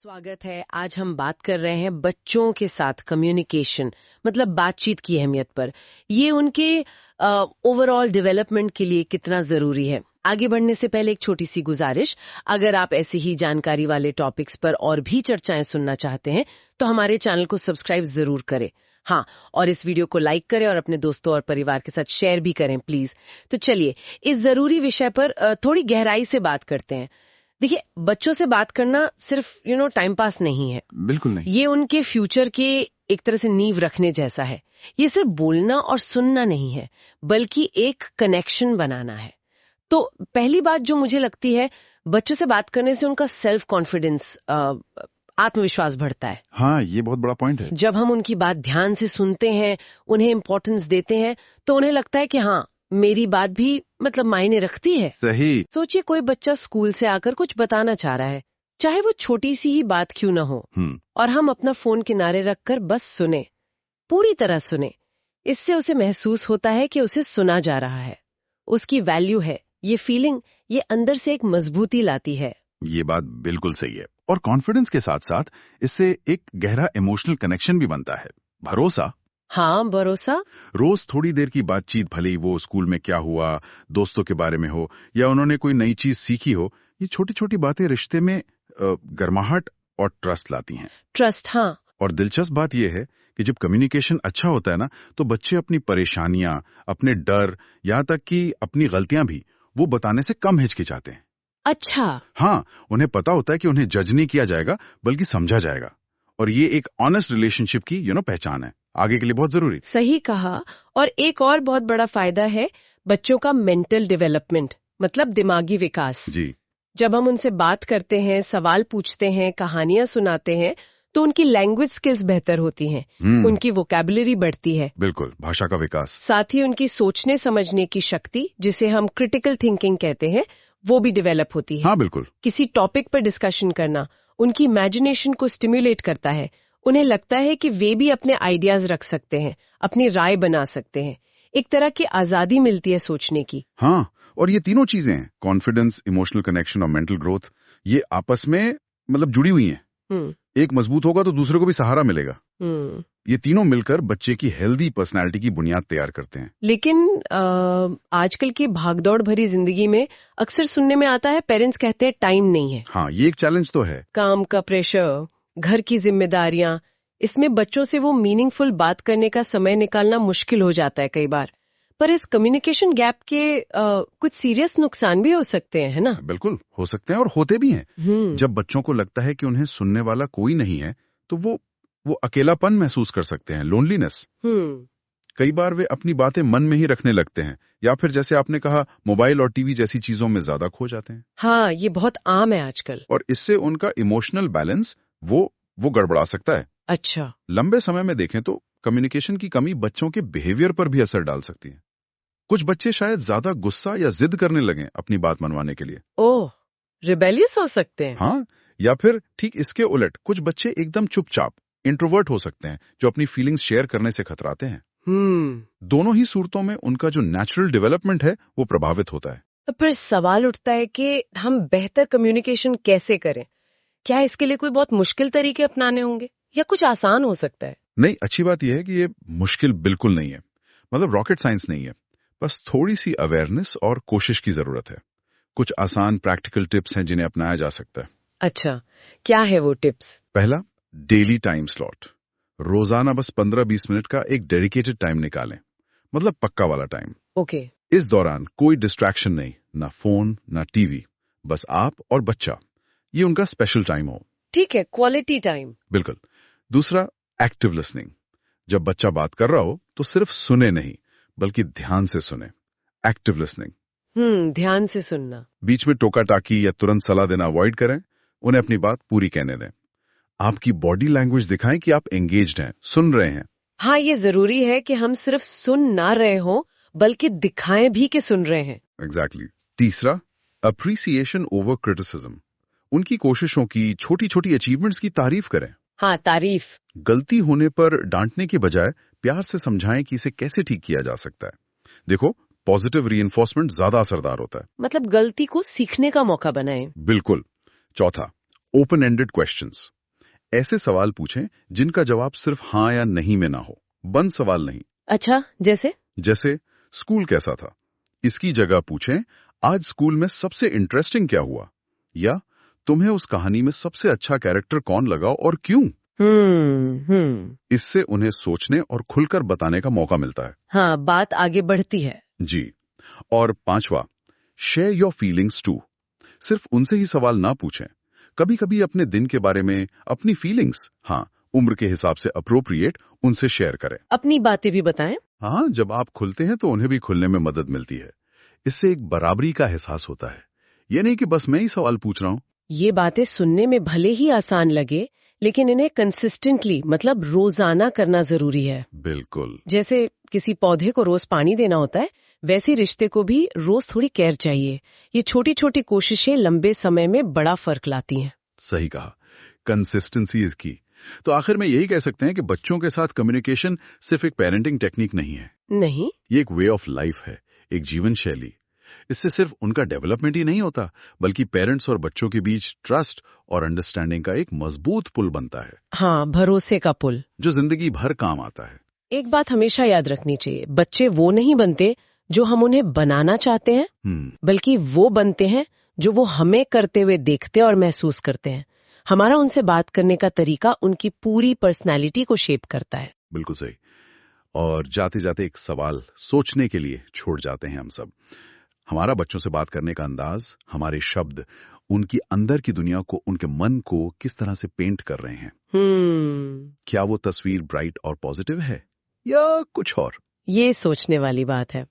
स्वागत है। आज हम बात कर रहे हैं बच्चों के साथ कम्युनिकेशन मतलब बातचीत की अहमियत पर। ये उनके ओवरऑल डेवलपमेंट के लिए कितना जरूरी है। आगे बढ़ने से पहले एक छोटी सी गुजारिश, अगर आप ऐसी ही जानकारी वाले टॉपिक्स पर और भी चर्चाएं सुनना चाहते हैं तो हमारे चैनल को सब्सक्राइब जरूर करें। हाँ, और इस वीडियो को लाइक करें और अपने दोस्तों और परिवार के साथ शेयर भी करें प्लीज। तो चलिए इस जरूरी विषय पर थोड़ी गहराई से बात करते हैं। देखिए, बच्चों से बात करना सिर्फ टाइम पास नहीं है। बिल्कुल नहीं। ये उनके फ्यूचर के एक तरह से नींव रखने जैसा है। ये सिर्फ बोलना और सुनना नहीं है, बल्कि एक कनेक्शन बनाना है। तो पहली बात जो मुझे लगती है, बच्चों से बात करने से उनका सेल्फ कॉन्फिडेंस, आत्मविश्वास बढ़ता है। हाँ, ये बहुत बड़ा पॉइंट है। जब हम उनकी बात ध्यान से सुनते हैं, उन्हें इम्पोर्टेंस देते हैं, तो उन्हें लगता है कि हाँ, मेरी बात भी मतलब मायने रखती है। सही। सोचिए, कोई बच्चा स्कूल से आकर कुछ बताना चाह रहा है, चाहे वो छोटी सी ही बात क्यों ना हो, और हम अपना फोन किनारे रखकर बस सुने, पूरी तरह सुने। इससे उसे महसूस होता है कि उसे सुना जा रहा है, उसकी वैल्यू है। ये फीलिंग, ये अंदर से एक मजबूती लाती है। ये बात बिल्कुल सही है। और कॉन्फिडेंस के साथ साथ इससे एक गहरा इमोशनल कनेक्शन भी बनता है। भरोसा। हाँ, भरोसा। रोज थोड़ी देर की बातचीत, भले ही वो स्कूल में क्या हुआ, दोस्तों के बारे में हो, या उन्होंने कोई नई चीज सीखी हो, ये छोटी छोटी बातें रिश्ते में गर्माहट और ट्रस्ट लाती हैं। ट्रस्ट, हाँ। और दिलचस्प बात यह है कि जब कम्युनिकेशन अच्छा होता है ना, तो बच्चे अपनी परेशानियां, अपने डर, यहाँ तक कि अपनी गलतियां भी वो बताने से कम हिचकिचाते हैं। अच्छा। हाँ, उन्हें पता होता है कि उन्हें जज नहीं किया जाएगा, बल्कि समझा जाएगा। और ये एक ऑनेस्ट रिलेशनशिप की पहचान है, आगे के लिए बहुत जरूरी। सही कहा। और एक और बहुत बड़ा फायदा है बच्चों का मेंटल डेवलपमेंट, मतलब दिमागी विकास। जी। जब हम उनसे बात करते हैं, सवाल पूछते हैं, कहानियां सुनाते हैं, तो उनकी लैंग्वेज स्किल्स बेहतर होती हैं, उनकी वोकैबुलरी बढ़ती है। बिल्कुल, भाषा का विकास। साथ ही उनकी सोचने समझने की शक्ति, जिसे हम क्रिटिकल थिंकिंग कहते हैं, वो भी डेवलप होती है। हाँ, बिल्कुल। किसी टॉपिक पर डिस्कशन करना उनकी इमेजिनेशन को स्टिम्युलेट करता है। उन्हें लगता है कि वे भी अपने आइडियाज रख सकते हैं, अपनी राय बना सकते हैं। एक तरह की आजादी मिलती है सोचने की। हाँ, और ये तीनों चीजें हैं, कॉन्फिडेंस, इमोशनल कनेक्शन और मेंटल ग्रोथ, ये आपस में जुड़ी हुई हैं। एक मजबूत होगा तो दूसरे को भी सहारा मिलेगा। ये तीनों मिलकर बच्चे की हेल्दी पर्सनालिटी की बुनियाद तैयार करते हैं। लेकिन आजकल की भागदौड़ भरी जिंदगी में अक्सर सुनने में आता है, पेरेंट्स कहते हैं टाइम नहीं है। हाँ, ये एक चैलेंज तो है। काम का प्रेशर, घर की जिम्मेदारियां, इसमें बच्चों से वो मीनिंगफुल बात करने का समय निकालना मुश्किल हो जाता है कई बार। पर इस कम्युनिकेशन गैप के कुछ सीरियस नुकसान भी हो सकते हैं, है ना? बिल्कुल हो सकते हैं, और होते भी हैं। जब बच्चों को लगता है कि उन्हें सुनने वाला कोई नहीं है, तो वो अकेलापन महसूस कर सकते हैं, लोनलीनेस। कई बार वे अपनी बातें मन में ही रखने लगते हैं, या फिर जैसे आपने कहा, मोबाइल और टीवी जैसी चीजों में ज्यादा खो जाते हैं। हाँ, ये बहुत आम है आजकल। और इससे उनका इमोशनल बैलेंस वो गड़बड़ा सकता है। अच्छा। लंबे समय में देखें तो कम्युनिकेशन की कमी बच्चों के बिहेवियर पर भी असर डाल सकती है। कुछ बच्चे शायद ज्यादा गुस्सा या जिद करने लगें अपनी बात मनवाने के लिए। ओह, रिबेलियस हो सकते हैं। हाँ, या फिर ठीक इसके उलट कुछ बच्चे एकदम चुपचाप इंट्रोवर्ट हो सकते हैं, जो अपनी फीलिंग्स शेयर करने से खतराते हैं। दोनों ही सूरतों में उनका जो नेचुरल डेवलपमेंट है वो प्रभावित होता है। फिर सवाल उठता है कि हम बेहतर कम्युनिकेशन कैसे करें? क्या इसके लिए कोई बहुत मुश्किल तरीके अपनाने होंगे या कुछ आसान हो सकता है? नहीं, अच्छी बात यह है कि ये मुश्किल बिल्कुल नहीं है। रॉकेट साइंस नहीं है, बस थोड़ी सी अवेयरनेस और कोशिश की जरूरत है। कुछ आसान प्रैक्टिकल टिप्स हैं जिन्हें अपनाया जा सकता है। अच्छा, क्या है वो टिप्स? पहला, डेली टाइम स्लॉट। रोजाना बस 15-20 मिनट का एक डेडिकेटेड टाइम निकालें, पक्का वाला टाइम। ओके। इस दौरान कोई डिस्ट्रैक्शन नहीं, ना फोन ना टीवी, बस आप और बच्चा। ये उनका स्पेशल टाइम हो। ठीक है, क्वालिटी टाइम। बिल्कुल। दूसरा, एक्टिव लिसनिंग। जब बच्चा बात कर रहा हो तो सिर्फ सुने नहीं, बल्कि ध्यान से सुने। Active listening. ध्यान से सुनना। बीच में टोका टाकी या तुरंत सलाह देना अवॉइड करें, उन्हें अपनी बात पूरी कहने दें। आपकी बॉडी लैंग्वेज दिखाएं कि आप एंगेज्ड हैं, सुन रहे हैं। हाँ, ये जरूरी है कि हम सिर्फ सुन ना रहे हो, बल्कि दिखाएं भी कि सुन रहे हैं। एग्जैक्टली। तीसरा, अप्रिसिएशन ओवर क्रिटिसिज्म। उनकी कोशिशों की, छोटी छोटी अचीवमेंट्स की तारीफ करें। हाँ, तारीफ। गलती होने पर डांटने के बजाय प्यार से समझाएं कि इसे कैसे ठीक किया जा सकता है। देखो, पॉजिटिव रीइंफोर्समेंट ज्यादा असरदार होता है। गलती को सीखने का मौका बनाएं। बिल्कुल। चौथा, ओपन एंडेड क्वेश्चंस, ऐसे सवाल पूछें जिनका जवाब सिर्फ हाँ या नहीं में ना हो, बंद सवाल नहीं। अच्छा, जैसे स्कूल कैसा था, इसकी जगह पूछें आज स्कूल में सबसे इंटरेस्टिंग क्या हुआ, या तुम्हें उस कहानी में सबसे अच्छा कैरेक्टर कौन लगा और क्यों। इससे उन्हें सोचने और खुलकर बताने का मौका मिलता है। हाँ, बात आगे बढ़ती है। जी। और 5वां, शेयर योर फीलिंग्स टू। सिर्फ उनसे ही सवाल ना पूछें, कभी कभी अपने दिन के बारे में, अपनी फीलिंग्स, हाँ, उम्र के हिसाब से अप्रोप्रिएट, उनसे शेयर करें। अपनी बातें भी बताएं। हाँ, जब आप खुलते हैं तो उन्हें भी खुलने में मदद मिलती है। इससे एक बराबरी का एहसास होता है, ये नहीं कि बस मैं ही सवाल पूछ रहा हूँ। ये बातें सुनने में भले ही आसान लगे, लेकिन इन्हें कंसिस्टेंटली, मतलब रोजाना करना जरूरी है। बिल्कुल। जैसे किसी पौधे को रोज पानी देना होता है, वैसे रिश्ते को भी रोज थोड़ी केयर चाहिए। ये छोटी छोटी कोशिशें लंबे समय में बड़ा फर्क लाती हैं। सही कहा, कंसिस्टेंसी इज की। तो आखिर में यही कह सकते हैं कि बच्चों के साथ कम्युनिकेशन सिर्फ एक पेरेंटिंग टेक्निक नहीं है। नहीं, ये एक वे ऑफ लाइफ है, एक जीवन शैली। इससे सिर्फ उनका डेवलपमेंट ही नहीं होता, बल्कि पेरेंट्स और बच्चों के बीच ट्रस्ट और अंडरस्टैंडिंग का एक मजबूत पुल बनता है। हाँ, भरोसे का पुल, जो जिंदगी भर काम आता है। एक बात हमेशा याद रखनी चाहिए, बच्चे वो नहीं बनते जो हम उन्हें बनाना चाहते हैं, बल्कि वो बनते हैं जो वो हमें करते हुए देखते और महसूस करते हैं। हमारा उनसे बात करने का तरीका उनकी पूरी पर्सनैलिटी को शेप करता है। बिल्कुल सही। और जाते जाते एक सवाल सोचने के लिए छोड़ जाते हैं हम सब। हमारा बच्चों से बात करने का अंदाज, हमारे शब्द, उनकी अंदर की दुनिया को, उनके मन को किस तरह से पेंट कर रहे हैं। क्या वो तस्वीर ब्राइट और पॉजिटिव है या कुछ और? ये सोचने वाली बात है।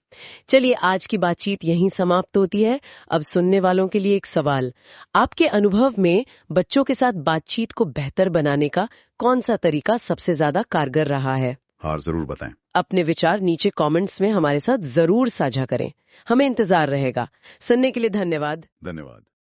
चलिए, आज की बातचीत यहीं समाप्त होती है। अब सुनने वालों के लिए एक सवाल, आपके अनुभव में बच्चों के साथ बातचीत को बेहतर बनाने का कौन सा तरीका सबसे ज्यादा कारगर रहा है? हाँ, जरूर बताएं। अपने विचार नीचे कमेंट्स में हमारे साथ जरूर साझा करें, हमें इंतजार रहेगा। सुनने के लिए धन्यवाद।